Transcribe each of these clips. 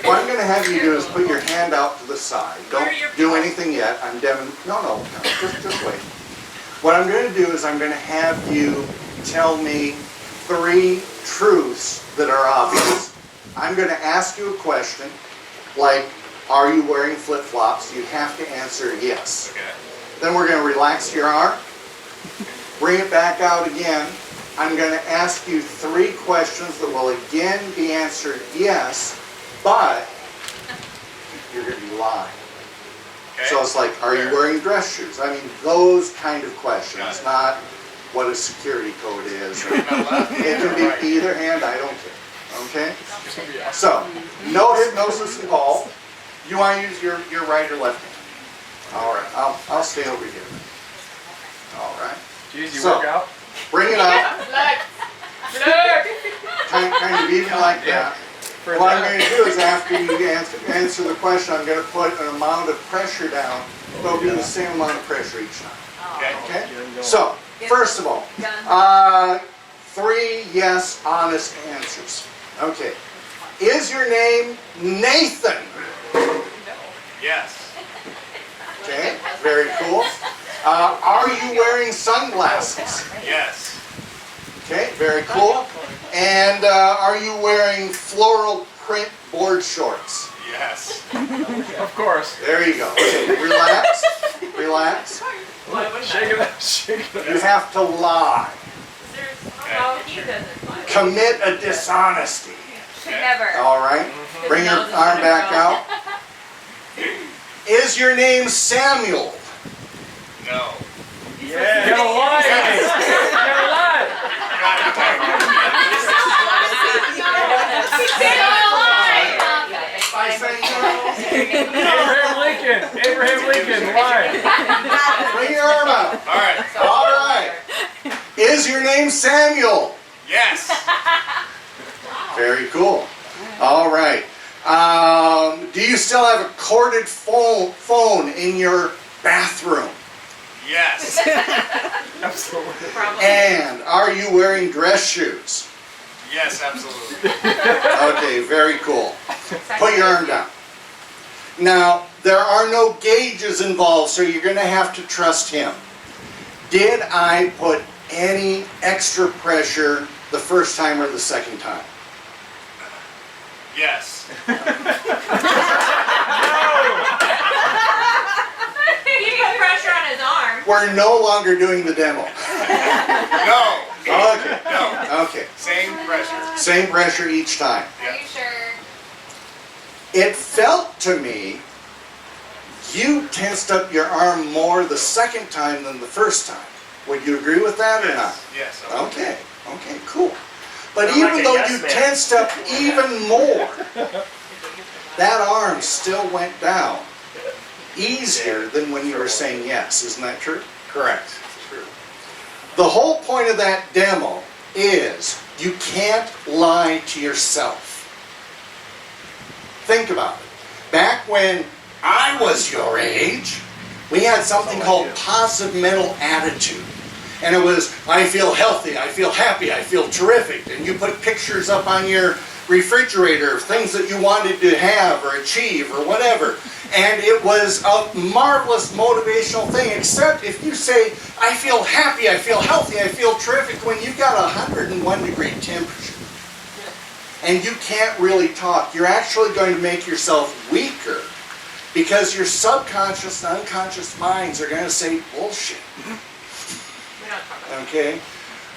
What I'm going to have you do is put your hand out to the side. Don't do anything yet. I'm no, just wait. What I'm going to do is I'm going to have you tell me 3 truths that are obvious. I'm going to ask you a question, like, are you wearing flip-flops? You have to answer yes. Okay. Then we're going to relax your arm, bring it back out again. I'm going to ask you 3 questions that will again be answered yes, but you're going to be lying. Okay. So it's like, are you wearing dress shoes? I mean, those kind of questions, not what a security code is. It can be either hand, I don't care. Okay? So, no hypnosis involved. You want to use your right or left hand? All right, I'll stay over here. All right. Jeez, you work out? Bring it up. Kind of even like that. What I'm going to do is after you answer the question, I'm going to put an amount of pressure down. It'll be the same amount of pressure each time. Okay? So, first of all, 3 yes, honest answers. Okay. Is your name Nathan? Yes. Okay, very cool. Are you wearing sunglasses? Yes. Okay, very cool. And are you wearing floral print board shorts? Yes. Of course. There you go. Okay, relax. Relax. Shake it up, shake it up. You have to lie. No, he doesn't lie. Commit a dishonesty. Never. All right. Bring your arm back out. Is your name Samuel? No. Yeah. You gotta lie, baby. You gotta lie. I say no. Abraham Lincoln, lie. Bring your arm out. All right. All right. Is your name Samuel? Yes. Very cool. All right. Do you still have a corded phone in your bathroom? Yes. Absolutely. And are you wearing dress shoes? Yes, absolutely. Okay, very cool. Put your arm down. Now, there are no gauges involved, so you're going to have to trust him. Did I put any extra pressure the first time or the second time? Yes. He put pressure on his arm. We're no longer doing the demo. No. Okay. No. Okay. Same pressure. Same pressure each time. Are you sure? It felt to me you tensed up your arm more the second time than the first time. Would you agree with that or not? Yes. Okay. Okay, cool. But Sound even like a though yes you man. tensed up even more, that arm still went down easier than when you were saying yes. Isn't that true? Correct. True. The whole point of that demo is you can't lie to yourself. Think about it. Back when I was your age, we had something called positive mental attitude. And it was, I feel healthy, I feel happy, I feel terrific. And you put pictures up on your refrigerator of things that you wanted to have or achieve or whatever. And it was a marvelous motivational thing, except if you say, I feel happy, I feel healthy, I feel terrific, when you've got 101 degree temperature. And you can't really talk. You're actually going to make yourself weaker because your subconscious and unconscious minds are going to say bullshit. We don't talk about Okay?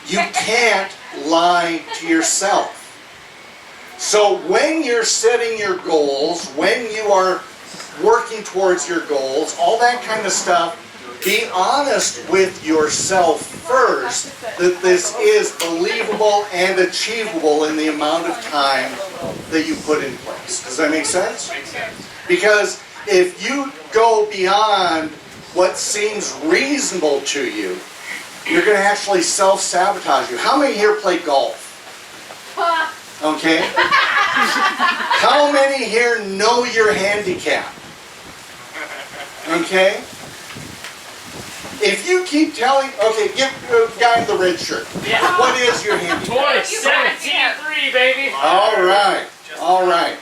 You can't lie to yourself. So when you're setting your goals, when you are working towards your goals, all that kind of stuff, be honest with yourself first that this is believable and achievable in the amount of time that you put in place. Does that make sense? Makes sense. Because if you go beyond what seems reasonable to you, you're going to actually self-sabotage you. How many here play golf? Okay? How many here know your handicap? Okay? If you keep telling, okay, give the guy in the red shirt. Yeah. What is your handicap? 17-3, baby. All right. All right.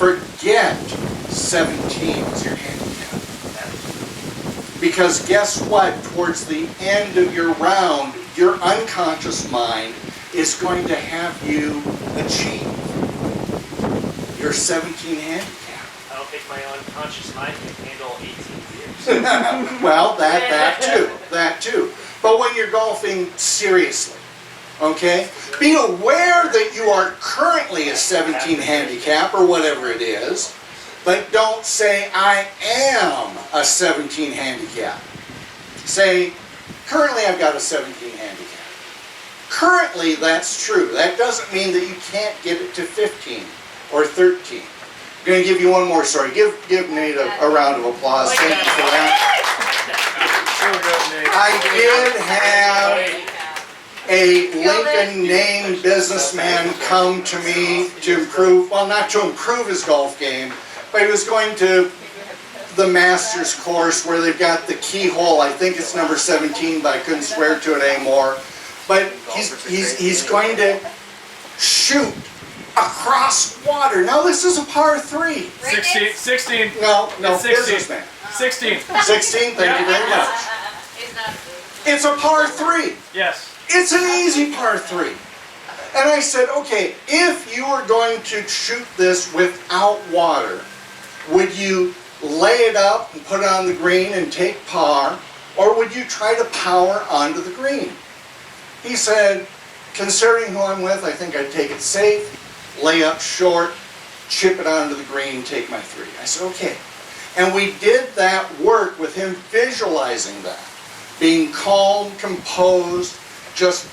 forget 17 is your handicap. Because guess what? Towards the end of your round, your unconscious mind is going to have you achieve your 17 handicap. I don't think my unconscious mind can handle 18 years. Well, that too. But when you're golfing seriously, okay, be aware that you are currently a 17 handicap or whatever it is, but don't say, I am a 17 handicap. Say, currently I've got a 17 handicap. Currently, that's true. That doesn't mean that you can't get it to 15 or 13. I'm going to give you one more story. Give Nate a round of applause. Thank you for that. I did have a Lincoln named businessman come to me to improve, well, not to improve his golf game, but he was going to the Masters course where they've got the keyhole. I think it's number 17, but I couldn't swear to it anymore. But he's going to shoot across water. Now this is a par 3. 16. No, It's 16. businessman. 16. 16, thank you very much. It's a par 3. Yes. It's an easy par 3. And I said, okay, if you were going to shoot this without water, would you lay it up and put it on the green and take par, or would you try to power onto the green? He said, considering who I'm with, I think I'd take it safe, lay up short, chip it onto the green, take my 3. I said, okay. And we did that work with him visualizing that. Being calm, composed, just,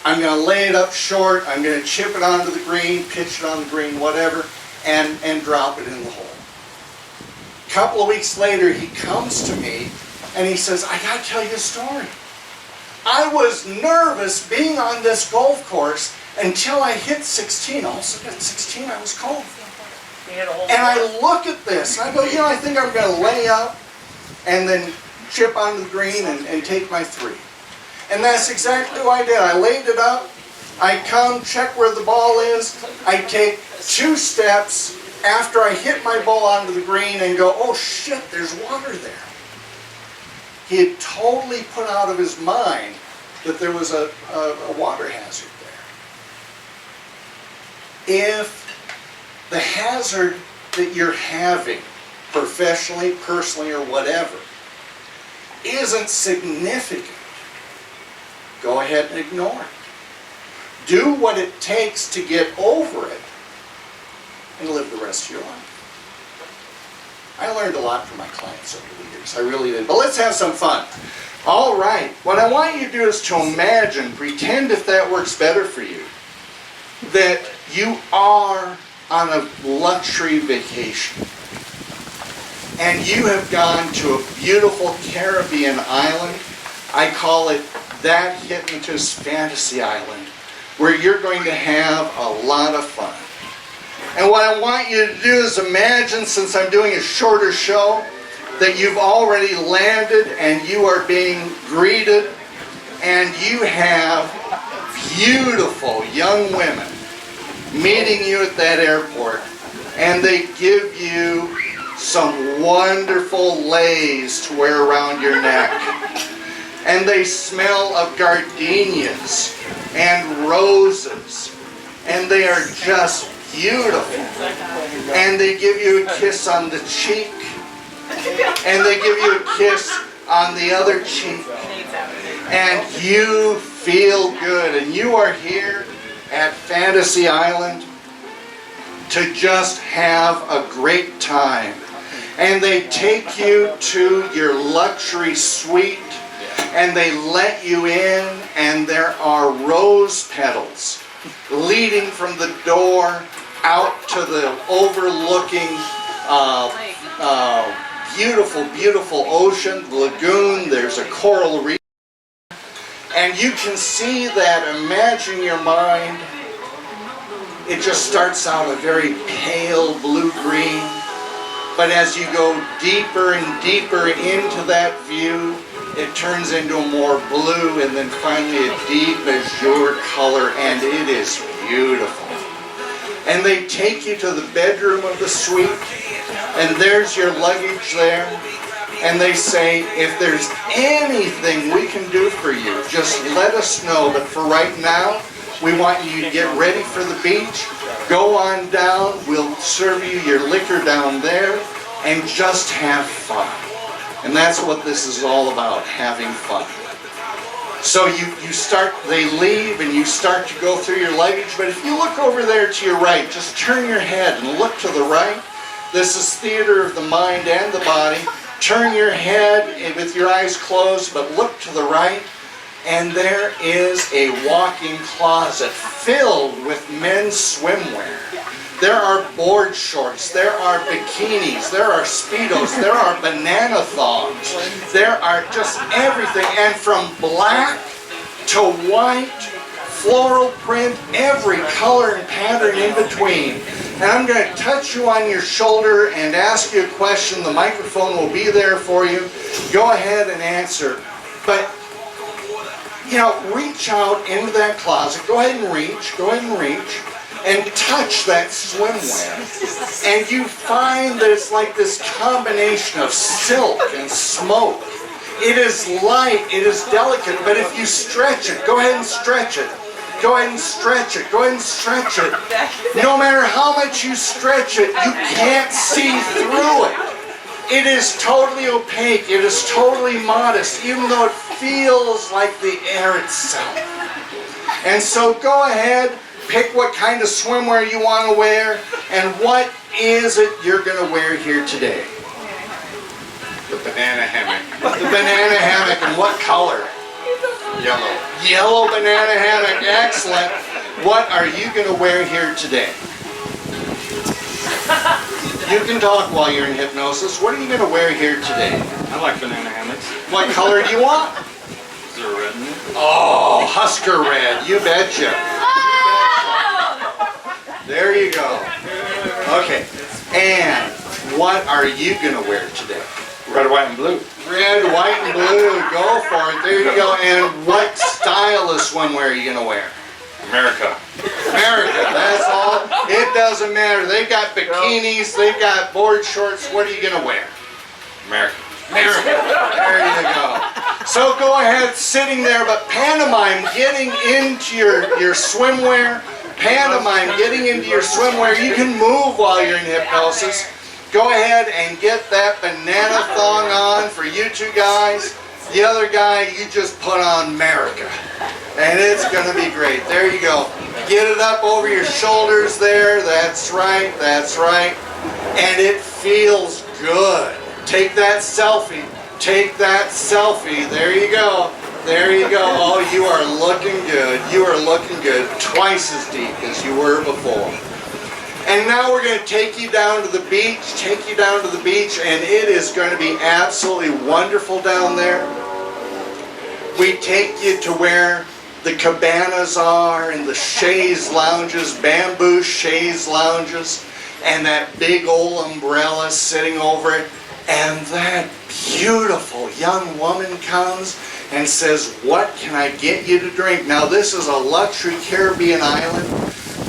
I'm going to lay it up short, I'm going to chip it onto the green, pitch it on the green, whatever, and drop it in the hole. A couple of weeks later, he comes to me and he says, I got to tell you a story. I was nervous being on this golf course until I hit 16. All of a sudden at 16, I was cold. And I look at this, and I go, I think I'm going to lay up and then chip onto the green and take my 3. And that's exactly what I did. I laid it up, I come, check where the ball is, I take 2 steps after I hit my ball onto the green and go, oh shit, there's water there. He had totally put out of his mind that there was a water hazard there. If the hazard that you're having, professionally, personally, or whatever, isn't significant, go ahead and ignore it. Do what it takes to get over it and live the rest of your life. I learned a lot from my clients over the years. I really did. But let's have some fun. All right. What I want you to do is to imagine, pretend if that works better for you, that you are on a luxury vacation. And you have gone to a beautiful Caribbean island. I call it That Hypnotist Fantasy Island, where you're going to have a lot of fun. And what I want you to do is imagine, since I'm doing a shorter show, that you've already landed and you are being greeted, and you have beautiful young women meeting you at that airport, and they give you some wonderful leis to wear around your neck. And they smell of gardenias and roses, and they are just beautiful. And they give you a kiss on the cheek, and they give you a kiss on the other cheek, and you feel good. And you are here at Fantasy Island to just have a great time. And they take you to your luxury suite, and they let you in, and there are rose petals leading from the door out to the overlooking beautiful, beautiful ocean, lagoon. There's a coral reef. And you can see that, imagine your mind, it just starts out a very pale blue-green, but as you go deeper and deeper into that view, it turns into a more blue, and then finally a deep azure color, and it is beautiful. and they take you to the bedroom of the suite, and there's your luggage there, and they say, if there's anything we can do for you, just let us know. But for right now, we want you to get ready for the beach. Go on down, we'll serve you your liquor down there, and just have fun. And that's what this is all about, having fun. So they leave and you start to go through your luggage, but if you look over there to your right, just turn your head and look to the right. This is theater of the mind and the body. Turn your head with your eyes closed, but look to the right, and there is a walk-in closet filled with men's swimwear. There are board shorts, there are bikinis, there are Speedos, there are banana thongs, there are just everything, and from black to white, floral print, every color and pattern in between. And I'm going to touch you on your shoulder and ask you a question. The microphone will be there for you. Go ahead and answer. But, reach out into that closet. Go ahead and reach. And touch that swimwear. And you find that it's like this combination of silk and smoke. It is light, it is delicate, but if you stretch it, go ahead and stretch it. Go ahead and stretch it. Go ahead and stretch it. No matter how much you stretch it, you can't see through it. It is totally opaque. It is totally modest, even though it feels like the air itself. And so go ahead, pick what kind of swimwear you want to wear, and what is it you're going to wear here today? The banana hammock. The banana hammock, and what color? Yellow. Yellow banana hammock, excellent. What are you going to wear here today? You can talk while you're in hypnosis. What are you going to wear here today? I like banana hammocks. What color do you want? Is there red in it? Oh, Husker red, you betcha. There you go. Okay, and what are you going to wear today? Red, white, and blue. Red, white, and blue. Go for it. There you go. And what style of swimwear are you going to wear? America. America. That's all. It doesn't matter. They've got bikinis. They've got board shorts. What are you going to wear? America. America. There you go. So go ahead, sitting there, but pantomime getting into your swimwear. Pantomime getting into your swimwear. You can move while you're in hypnosis. Go ahead and get that banana thong on for you two guys. The other guy, you just put on America. And it's going to be great. There you go. Get it up over your shoulders there. That's right. That's right. And it feels good. Take that selfie. Take that selfie. There you go. There you go. Oh, you are looking good. You are looking good. Twice as deep as you were before. And now we're going to take you down to the beach, and it is going to be absolutely wonderful down there. We take you to where the cabanas are and the chaise lounges, bamboo chaise lounges, and that big old umbrella sitting over it. And that beautiful young woman comes and says, "What can I get you to drink?" Now this is a luxury Caribbean island.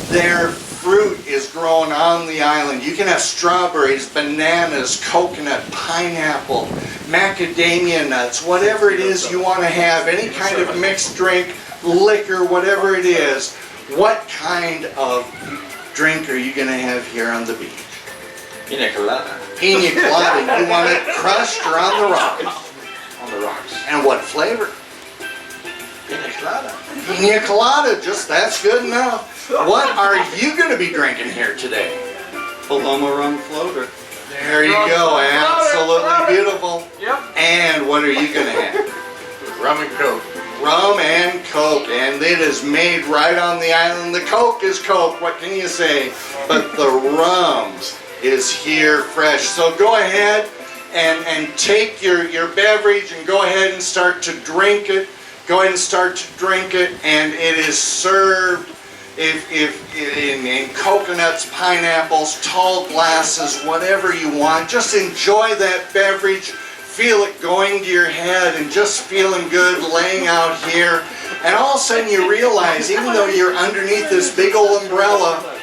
Their fruit is grown on the island. You can have strawberries, bananas, coconut, pineapple, macadamia nuts, whatever it is you want to have, any kind of mixed drink, liquor, whatever it is. What kind of drink are you going to have here on the beach? Pina colada. Pina colada. You want it crushed or on the rocks? On the rocks. And what flavor? Pina colada. Pina colada, just that's good enough. What are you going to be drinking here today? Paloma rum floater. There you go, absolutely beautiful. Yep. And what are you going to have? Rum and Coke. Rum and Coke, and it is made right on the island. The Coke is Coke, what can you say? But the rum is here fresh. So go ahead and take your beverage and go ahead and start to drink it. Go ahead and start to drink it, and it is served in coconuts, pineapples, tall glasses, whatever you want. Just enjoy that beverage. Feel it going to your head and just feeling good laying out here. And all of a sudden you realize, even though you're underneath this big old umbrella,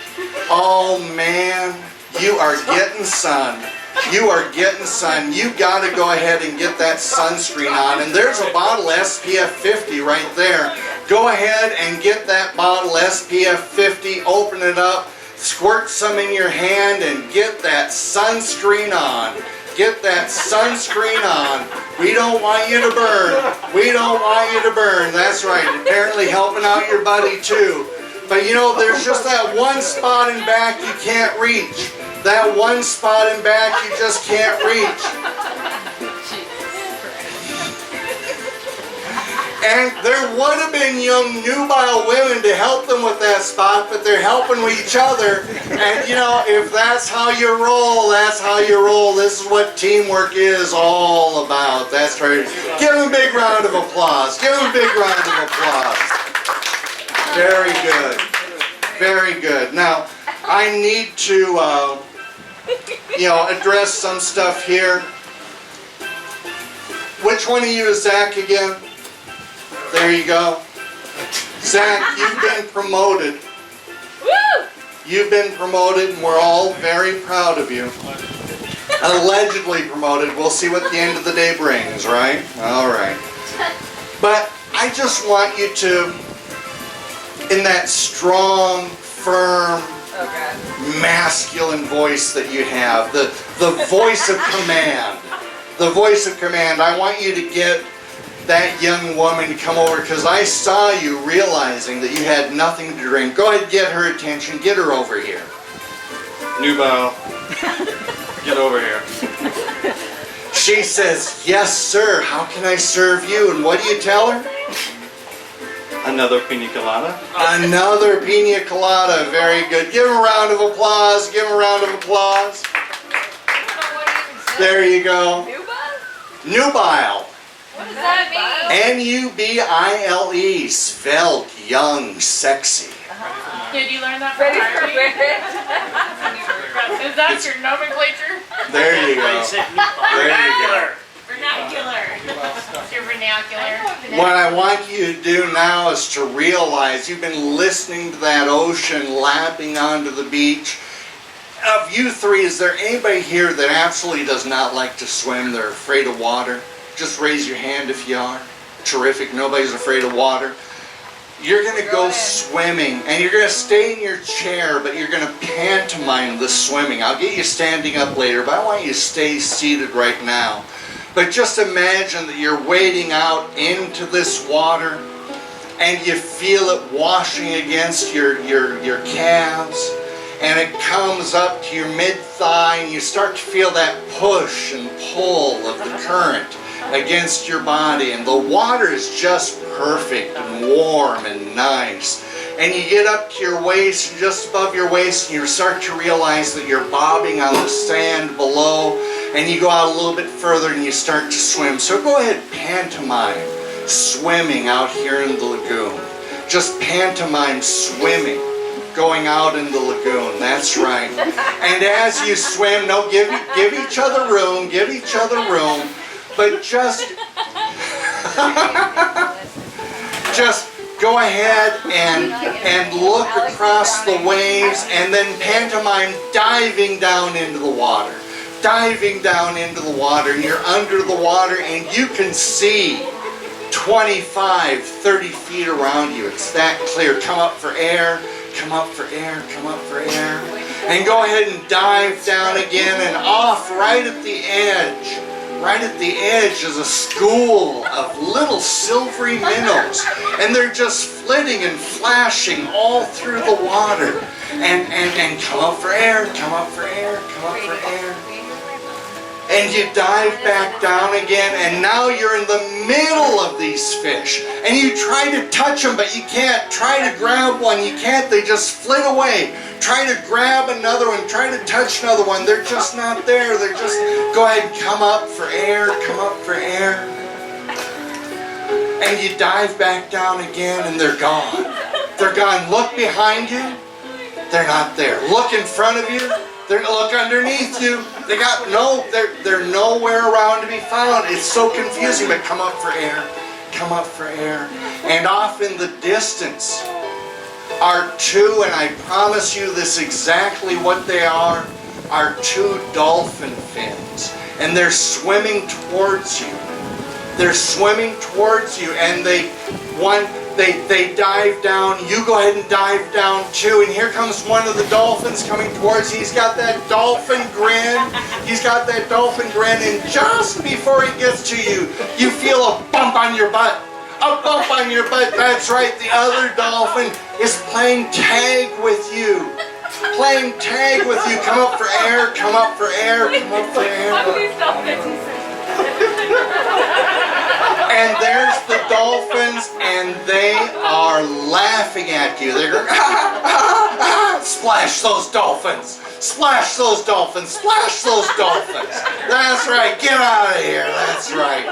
all Oh man, you are getting sun. You are getting sun. You got to go ahead and get that sunscreen on. And there's a bottle SPF 50 right there. Go ahead and get that bottle SPF 50, open it up, squirt some in your hand, and get that sunscreen on. Get that sunscreen on. We don't want you to burn. We don't want you to burn. That's right. Apparently helping out your buddy too. But you know, there's just that one spot in back you can't reach. That one spot in back you just can't reach. And there would have been young nubile women to help them with that spot, but they're helping with each other. And you know, if that's how you roll, that's how you roll. This is what teamwork is all about. That's right. Give them a big round of applause. Give them a big round of applause. Very good. Very good. Now, I need to, address some stuff here. Which one of you is Zach again? There you go. Zach, you've been promoted. Woo! You've been promoted, and we're all very proud of you. Allegedly promoted. We'll see what the end of the day brings, right? All right. But I just want you to, in that strong, firm, masculine voice that you have, the voice of command. The voice of command. I want you to get that young woman to come over, because I saw you realizing that you had nothing to drink. Go ahead and get her attention. Get her over here. Nubile, get over here. She says, yes, sir. How can I serve you? And what do you tell her? Another pina colada. Another pina colada. Very good. Give him a round of applause. Give him a round of applause. There you go. Nubile. What does that mean? Nubile. Svelte, young, sexy. Did you learn that from Ready for Harvey? marriage? Is that your nomenclature? There you go. There you go. Vernacular. It's your vernacular. What I want you to do now is to realize you've been listening to that ocean lapping onto the beach. Of you three, is there anybody here that absolutely does not like to swim? They're afraid of water? Just raise your hand if you are. Terrific. Nobody's afraid of water. You're going to go swimming, and you're going to stay in your chair, but you're going to pantomime the swimming. I'll get you standing up later, but I want you to stay seated right now. But just imagine that you're wading out into this water, and you feel it washing against your calves, and it comes up to your mid-thigh, and you start to feel that push and pull of the current against your body, and the water is just perfect and warm and nice. And you get up to your waist, just above your waist, and you start to realize that you're bobbing on the sand below, and you go out a little bit further and you start to swim. So go ahead, pantomime swimming out here in the lagoon. Just pantomime swimming, going out in the lagoon. That's right. And as you swim, no, give each other room, but just go ahead and look across the waves, and then pantomime diving down into the water. Diving down into the water, and you're under the water, and you can see 25, 30 feet around you. It's that clear. Come up for air, come up for air, come up for air. And go ahead and dive down again, and off right at the edge. Right at the edge is a school of little silvery minnows, and they're just flitting and flashing all through the water. And come up for air, come up for air, come up for air. And you dive back down again, and now you're in the middle of these fish. And you try to touch them, but you can't. Try to grab one, you can't. They just flit away. Try to grab another one, try to touch another one. They're just not there. They're just, go ahead and come up for air, come up for air. And you dive back down again, and they're gone. They're gone. Look behind you. They're not there. Look in front of you. Look underneath you. They're nowhere around to be found. It's so confusing, but come up for air. Come up for air. And off in the distance, are two, and I promise you this exactly what they are two dolphin fins. And they're swimming towards you. They're swimming towards you, and they dive down. You go ahead and dive down too. And here comes one of the dolphins coming towards you. He's got that dolphin grin. He's got that dolphin grin, and just before he gets to you, you feel a bump on your butt. A bump on your butt. That's right. The other dolphin is playing tag with you. Playing tag with you. Come up for air. Come up for air. Come up for air. And there's the dolphins, and they are laughing at you. They're going, splash those dolphins. Splash those dolphins. Splash those dolphins. That's right. Get out of here. That's right.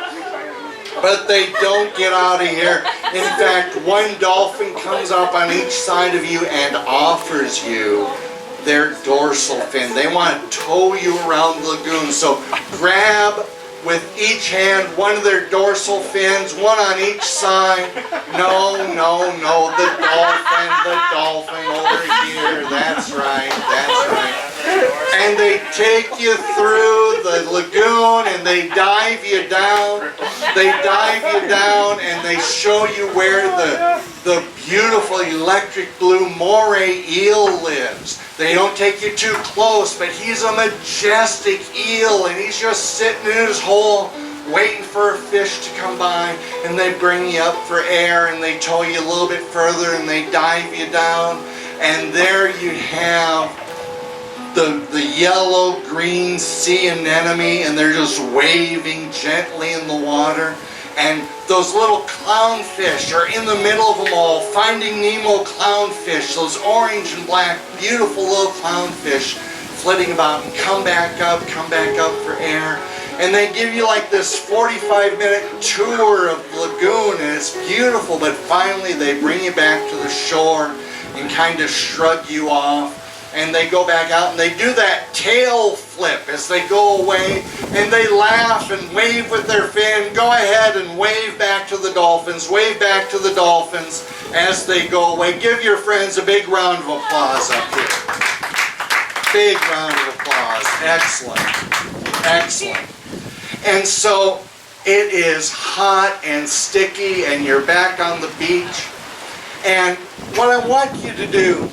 But they don't get out of here. In fact, one dolphin comes up on each side of you and offers you their dorsal fin. They want to tow you around the lagoon. So grab with each hand one of their dorsal fins, one on each side. No, the dolphin over here. That's right, that's right. And they take you through the lagoon, and they dive you down. They dive you down, and they show you where the beautiful electric blue moray eel lives. They don't take you too close, but he's a majestic eel, and he's just sitting in his hole waiting for a fish to come by, and they bring you up for air, and they tow you a little bit further, and they dive you down, and there you have the yellow-green sea anemone, and they're just waving gently in the water. And those little clownfish are in the middle of them all, Finding Nemo clownfish, those orange and black, beautiful little clownfish flitting about, and come back up for air. And they give you like this 45-minute tour of the lagoon, and it's beautiful, but finally they bring you back to the shore and kind of shrug you off. And they go back out and they do that tail flip as they go away, and they laugh and wave with their fin. Go ahead and wave back to the dolphins, wave back to the dolphins as they go away. Give your friends a big round of applause up here. Big round of applause. Excellent. Excellent. And so it is hot and sticky, and you're back on the beach. And what I want you to do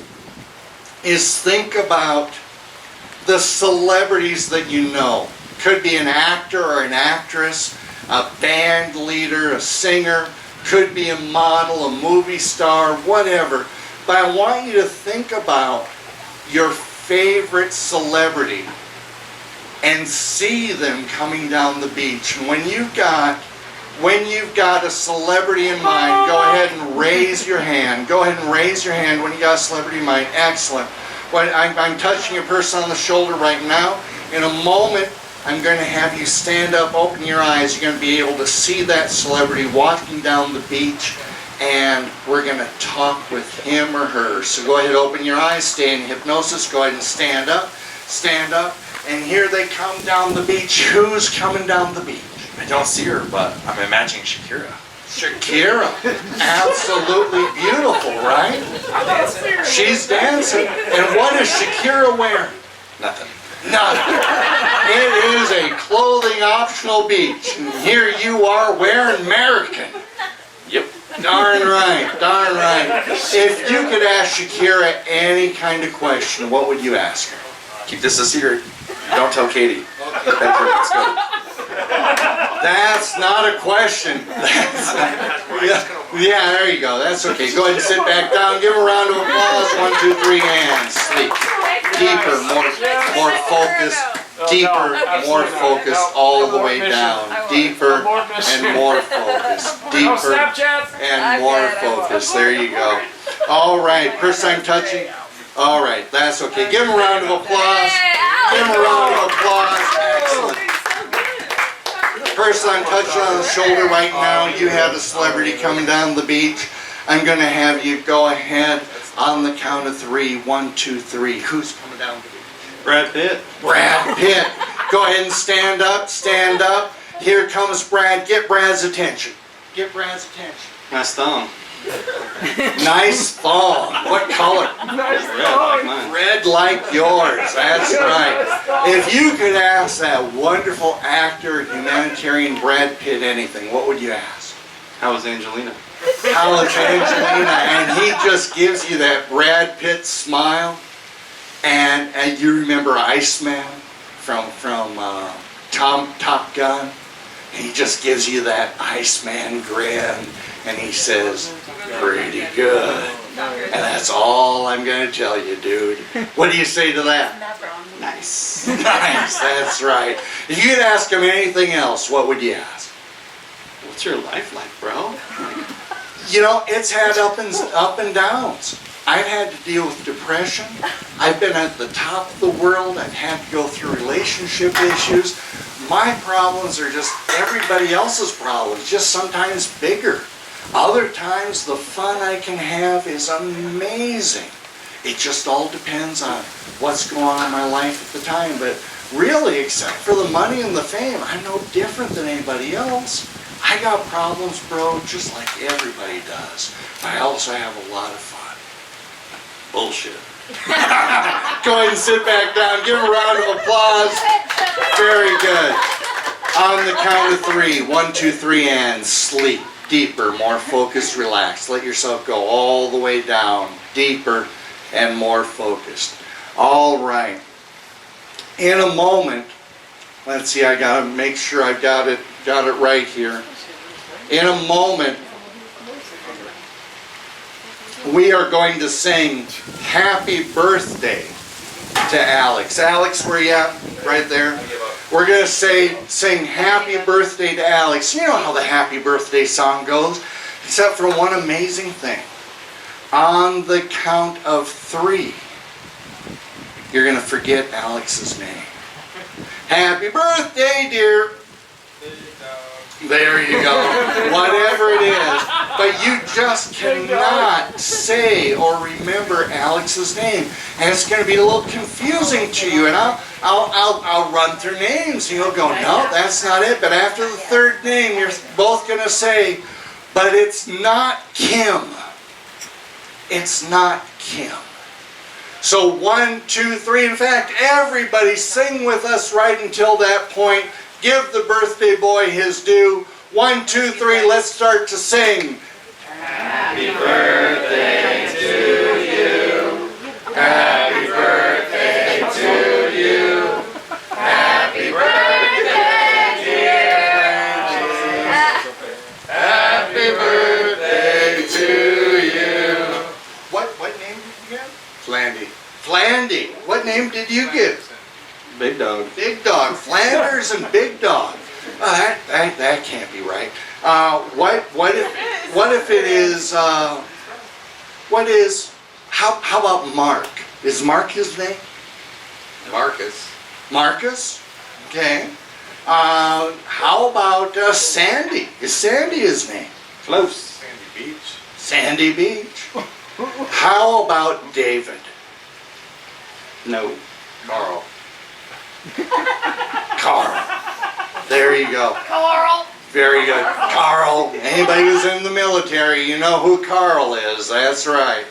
is think about the celebrities that you know. Could be an actor or an actress, a band leader, a singer, could be a model, a movie star, whatever. But I want you to think about your favorite celebrity and see them coming down the beach. And when you've got a celebrity in mind, go ahead and raise your hand. Go ahead and raise your hand when you got a celebrity in mind. Excellent. When I'm touching a person on the shoulder right now. In a moment, I'm going to have you stand up, open your eyes. You're going to be able to see that celebrity walking down the beach, and we're going to talk with him or her. So go ahead, open your eyes, stay in hypnosis. Go ahead and stand up, and here they come down the beach. Who's coming down the beach? I don't see her, but I'm imagining Shakira. Shakira. Absolutely beautiful, right? She's dancing. And what is Shakira wearing? Nothing. Nothing. It is a clothing optional beach. And here you are wearing American. Yep. Darn right, darn right. If you could ask Shakira any kind of question, what would you ask her? Keep this a secret. Don't tell Katie. Bedroom, let's go. That's not a question. Yeah, there you go. That's okay. Go ahead and sit back down. Give a round of applause. 1, 2, 3 hands. Sleep. Deeper, more focus. Deeper, more focus all the way down. Deeper and more focus. Deeper and more focus. There you go. All right. First time touching. All right. That's okay. Give him a round of applause. Give him a round of applause. Excellent. Person I'm touching on the shoulder right now, you have a celebrity coming down the beach. I'm going to have you go ahead on the count of 3. 1, 2, 3. Who's coming down the beach? Brad Pitt. Brad Pitt. Go ahead and stand up, stand up. Here comes Brad. Get Brad's attention. Get Brad's attention. Nice thumb. Nice phone. What color? Red, like mine. Red like yours. That's right. If you could ask that wonderful actor, humanitarian Brad Pitt anything, what would you ask? How was Angelina? How is Angelina? And he just gives you that Brad Pitt smile. And you remember Iceman from Top Gun? He just gives you that Iceman grin, and he says, pretty good. And that's all I'm going to tell you, dude. What do you say to that? Nice. Nice, that's right. If you could ask him anything else, what would you ask? What's your life like, bro? You know, it's had up and downs. I've had to deal with depression. I've been at the top of the world. I've had to go through relationship issues. My problems are just everybody else's problems, just sometimes bigger. Other times the fun I can have is amazing. It just all depends on what's going on in my life at the time. But really, except for the money and the fame, I'm no different than anybody else. I got problems, bro, just like everybody does. I also have a lot of fun. Bullshit. Go ahead and sit back down. Give him a round of applause. Very good. On the count of 3. 1, 2, 3, and sleep. Deeper, more focused, relaxed. Let yourself go all the way down. Deeper and more focused. All right. In a moment, let's see, I gotta make sure I've got it right here. In a moment, we are going to sing Happy Birthday to Alex. Alex, where you at? Right there. We're going to sing Happy Birthday to Alex. You know how the Happy Birthday song goes, except for one amazing thing. On the count of 3, you're going to forget Alex's name. Happy birthday, dear. There you go. Whatever it is. But you just cannot say or remember Alex's name. And it's going to be a little confusing to you. And I'll run through names. And you'll go, no, that's not it. But after the third name, you're both going to say, but it's not Kim. It's not Kim. So 1, 2, 3. In fact, everybody sing with us right until that point. Give the birthday boy his due. 1, 2, 3, let's start to sing. Happy birthday to you. Happy birthday to you. Happy birthday, dear. Happy birthday to you. What name did you get? Flandy. Flandy. What name did you get? Big dog. Big Dog, Flanders and Big Dog. That can't be right. What if it is? How about Mark? Is Mark his name? Marcus. Marcus. Okay. How about Sandy? Is Sandy his name? Close. Sandy Beach. Sandy Beach. How about David? No. Carl. Carl. There you go. Coral. Very good. Carl. Anybody who's in the military, you know who Carl is. That's right.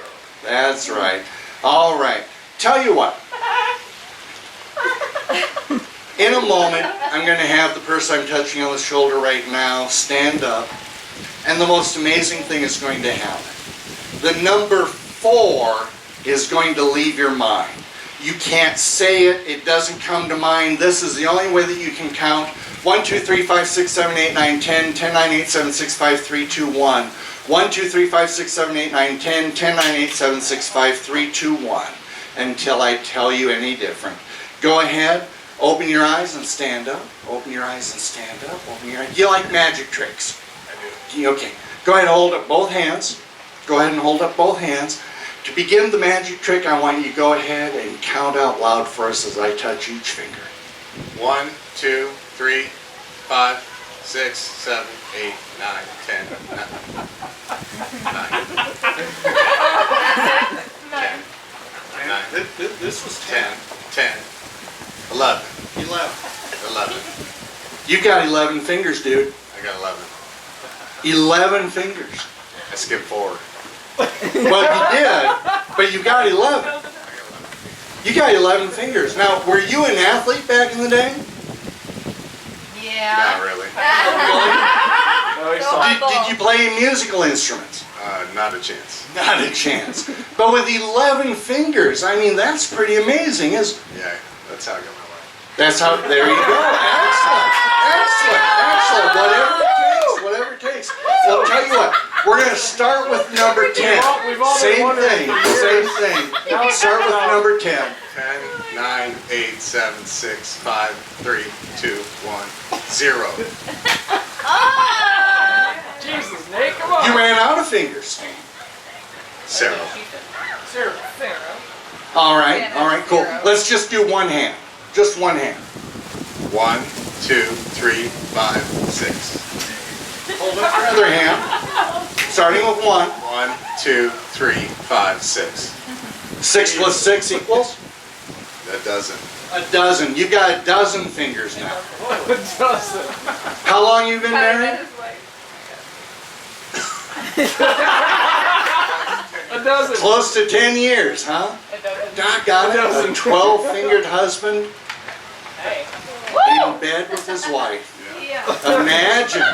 That's right. All right. Tell you what. In a moment, I'm going to have the person I'm touching on the shoulder right now stand up. And the most amazing thing is going to happen. The number 4 is going to leave your mind. You can't say it. It doesn't come to mind. This is the only way that you can count. 1, 2, 3, 5, 6, 7, 8, 9, 10, 10, 9, 8, 7, 6, 5, 3, 2, 1. 1, 2, 3, 5, 6, 7, 8, 9, 10, 10, 9, 8, 7, 6, 5, 3, 2, 1. Until I tell you any different. Go ahead. Open your eyes and stand up. Open your eyes and stand up. Open your eyes. You like magic tricks? I do. Okay. Go ahead and hold up both hands. Go ahead and hold up both hands. To begin the magic trick, I want you to go ahead and count out loud for us as I touch each finger. 1, 2, 3, 5, 6, 7, 8, 9, 10, 9. 10. This was 10, 10, 11, 11. 11. You've got 11 fingers, dude. I got 11. 11 fingers. I skipped 4. Well, you did, but you got 11. You got 11 fingers. Now, were you an athlete back in the day? Not Yeah. really. No, he's sorry. Did you play musical instruments? Not a chance. Not a chance. But with 11 fingers, I mean, that's pretty amazing, isn't it? Yeah, that's how I got my life. That's how, there you go. Excellent, excellent, excellent. Whatever it takes. Well, I'll tell you what, we're going to start with number 10. We've all been Same wondering thing, for years. same thing. Start with number 10. 10, 9, 8, 7, 6, 5, 3, 2, 1, 0. Jesus, Nate, come on. You ran out of fingers. 0. All right, cool. Let's just do one hand. Just one hand. 1, 2, 3, 5, 6. Hold up your other hand. Starting with 1. 1, 2, 3, 5, 6. 6 plus 6 equals? That doesn't. A dozen. You got a dozen fingers now. Justin. How long you been married? A dozen. Close to 10 years, huh? Doggone it. A 12-fingered husband in bed with his wife. Imagine.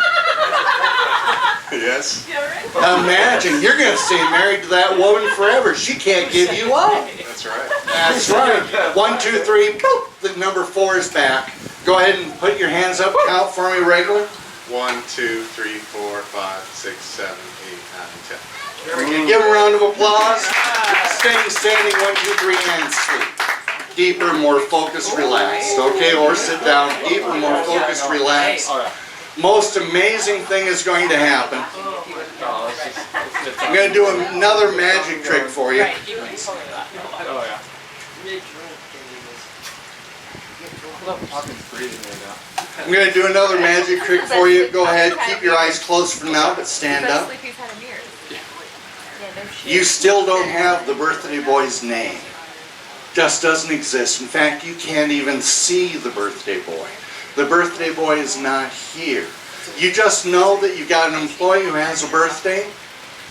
Yes? Imagine. You're going to stay married to that woman forever. She can't give you up. That's right. That's right. 1, 2, 3, boop. The number 4 is back. Go ahead and put your hands up. Count for me regular. 1, 2, 3, 4, 5, 6, 7, 8, 9, 10. There we go. Give a round of applause. Staying standing, 1, 2, 3, and sleep. Deeper, more focused, relaxed. Okay, or sit down. Deeper, more focused, relaxed. Most amazing thing is going to happen. I'm going to do another magic trick for you. Oh, yeah. I'm going to do another magic trick for you. Go ahead, keep your eyes closed for now, but stand up. You still don't have the birthday boy's name. Just doesn't exist. In fact, you can't even see the birthday boy. The birthday boy is not here. You just know that you got an employee who has a birthday,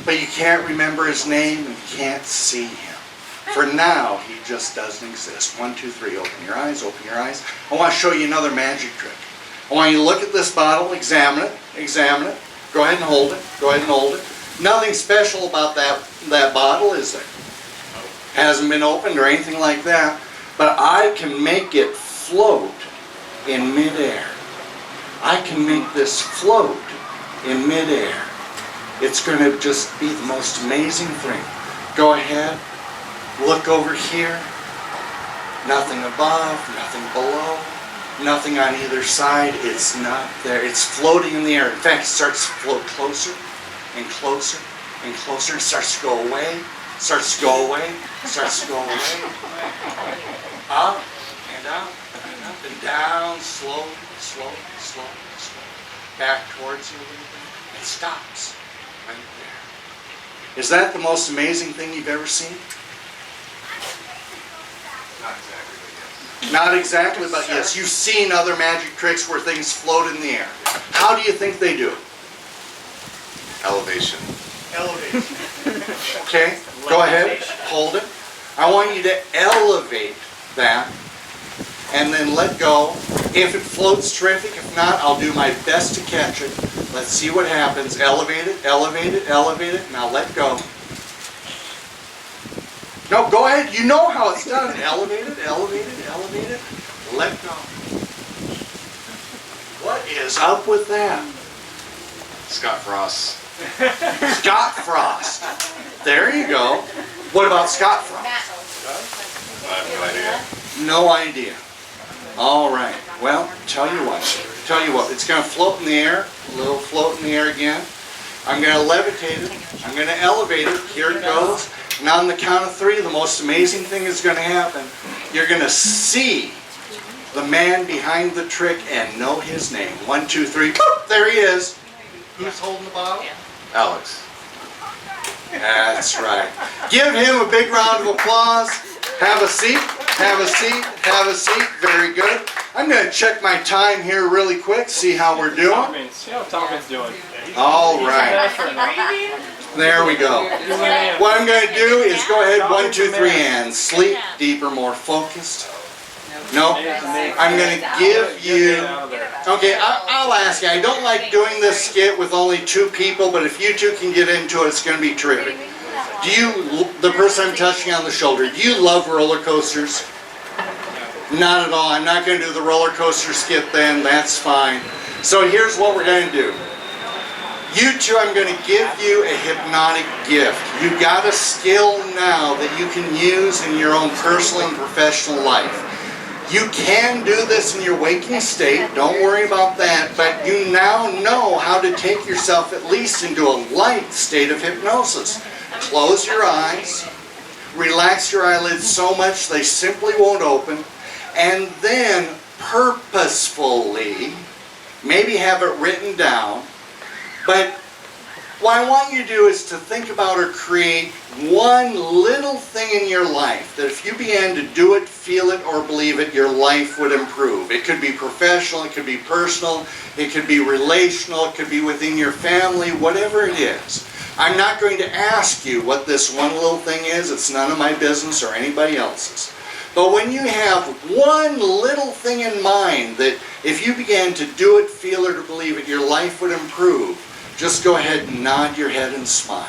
but you can't remember his name and you can't see him. For now, he just doesn't exist. 1, 2, 3, open your eyes, open your eyes. I want to show you another magic trick. I want you to look at this bottle, examine it, examine it. Go ahead and hold it, go ahead and hold it. Nothing special about that bottle, is there? Hasn't been opened or anything like that, but I can make it float in midair. I can make this float in midair. It's going to just be the most amazing thing. Go ahead, look over here. Nothing above, nothing below, nothing on either side. It's not there. It's floating in the air. In fact, it starts to float closer and closer and closer. It starts to go away. Starts to go away, starts to go away, up and up and up and down, slowly, slowly, slowly, slowly, back towards you a little bit, and stops right there. Is that the most amazing thing you've ever seen? Not exactly, but yes. Not exactly, but yes, you've seen other magic tricks where things float in the air. How do you think they do it? Elevation. Elevation. Okay, go ahead, hold it. I want you to elevate that and then let go. If it floats, terrific. If not, I'll do my best to catch it. Let's see what happens. Elevate it, elevate it, elevate it. Now let go. No, go ahead. You know how it's done. Elevate it, elevate it, elevate it. Let go. What is up with that? Scott Frost. Scott Frost. There you go. What about Scott Frost? I have no idea. No idea. All right. Well, tell you what. It's going to float in the air. A little float in the air again. I'm going to levitate it. I'm going to elevate it. Here it goes. And on the count of 3, the most amazing thing is going to happen. You're going to see the man behind the trick and know his name. 1, 2, 3. Boop, there he is. Who's holding the bottle? Alex. That's right. Give him a big round of applause. Have a seat. Have a seat. Have a seat. Very good. I'm going to check my time here really quick, see how we're doing. See how Tommy's doing. All right. He's There we go. What I'm going to do is go ahead, 1, 2, 3, and sleep deeper, more focused. No, I'm going to give you. Okay, I'll ask you. I don't like doing this skit with only 2 people, but if you 2 can get into it, it's going to be terrific. Do you, the person I'm touching on the shoulder, do you love roller coasters? Not at all. I'm not going to do the roller coaster skit then. That's fine. So here's what we're going to do. You 2, I'm going to give you a hypnotic gift. You've got a skill now that you can use in your own personal and professional life. You can do this in your waking state, don't worry about that, but you now know how to take yourself at least into a light state of hypnosis. Close your eyes, relax your eyelids so much they simply won't open, and then purposefully, maybe have it written down, but what I want you to do is to think about or create one little thing in your life that if you began to do it, feel it, or believe it, your life would improve. It could be professional, it could be personal, it could be relational, it could be within your family, whatever it is. I'm not going to ask you what this one little thing is. It's none of my business or anybody else's. But when you have one little thing in mind that if you began to do it, feel it, or believe it, your life would improve, just go ahead and nod your head and smile.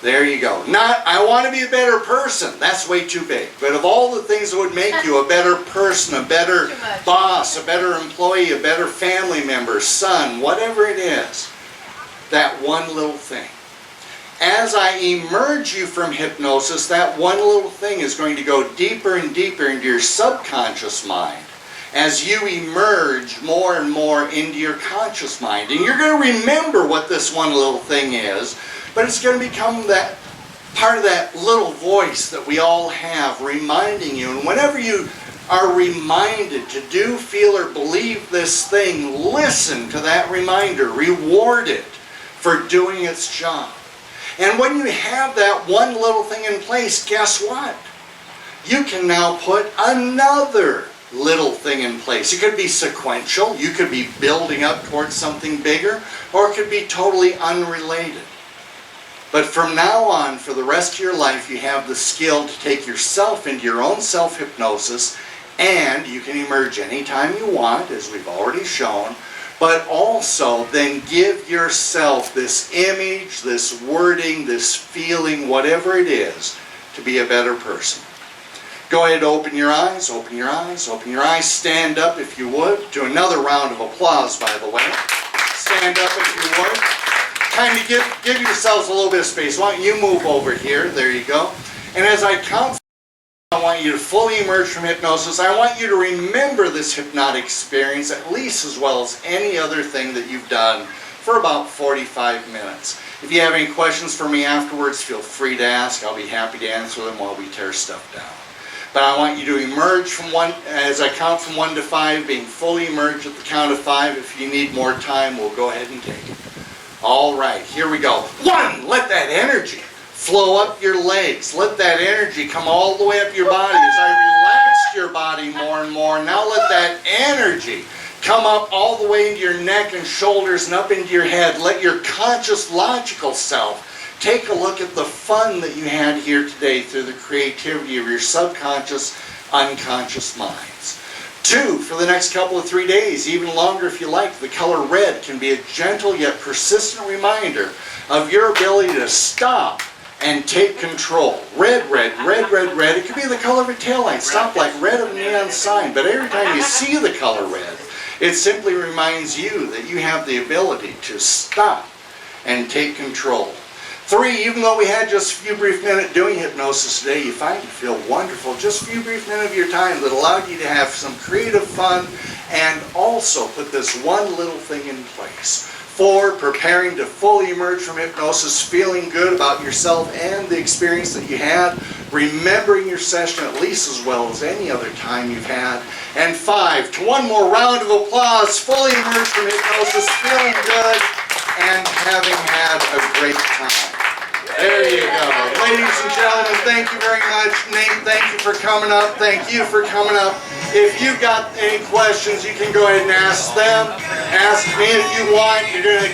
There you go. Not, I want to be a better person. That's way too big. But of all the things that would make you a better person, a better boss, a better employee, a better family member, son, whatever it is, that one little thing. As I emerge you from hypnosis, that one little thing is going to go deeper and deeper into your subconscious mind as you emerge more and more into your conscious mind. And you're going to remember what this one little thing is, but it's going to become that part of that little voice that we all have reminding you. And whenever you are reminded to do, feel, or believe this thing, listen to that reminder. Reward it for doing its job. And when you have that one little thing in place, guess what? You can now put another little thing in place. It could be sequential, you could be building up towards something bigger, or it could be totally unrelated. But from now on, for the rest of your life, you have the skill to take yourself into your own self-hypnosis, and you can emerge anytime you want, as we've already shown, but also then give yourself this image, this wording, this feeling, whatever it is, to be a better person. Go ahead, open your eyes, open your eyes, open your eyes. Stand up if you would. Do another round of applause, by the way. Stand up if you would. Kind of give yourselves a little bit of space. Why don't you move over here? There you go. And as I count, I want you to fully emerge from hypnosis. I want you to remember this hypnotic experience at least as well as any other thing that you've done for about 45 minutes. If you have any questions for me afterwards, feel free to ask. I'll be happy to answer them while we tear stuff down. But I want you to emerge from as I count from 1 to 5, being fully emerged at the count of 5. If you need more time, we'll go ahead and take it. All right, here we go. 1, let that energy flow up your legs. Let that energy come all the way up your body as I relax your body more and more. Now let that energy come up all the way into your neck and shoulders and up into your head. Let your conscious, logical self take a look at the fun that you had here today through the creativity of your subconscious, unconscious minds. 2, for the next couple of 3 days, even longer if you like, the color red can be a gentle yet persistent reminder of your ability to stop and take control. Red, red, red, red, red. It could be the color of a taillight. Stop like red of a neon sign. But every time you see the color red, it simply reminds you that you have the ability to stop and take control. 3, even though we had just a few brief minutes doing hypnosis today, you find you feel wonderful. Just a few brief minutes of your time that allowed you to have some creative fun and also put this one little thing in place. 4, preparing to fully emerge from hypnosis, feeling good about yourself and the experience that you had, remembering your session at least as well as any other time you've had. And 5, to one more round of applause, fully emerged from hypnosis, feeling good and having had a great time. There you go. Ladies and gentlemen, thank you very much. Nate, thank you for coming up. Thank you for coming up. If you've got any questions, you can go ahead and ask them. Ask me if you want. You're going to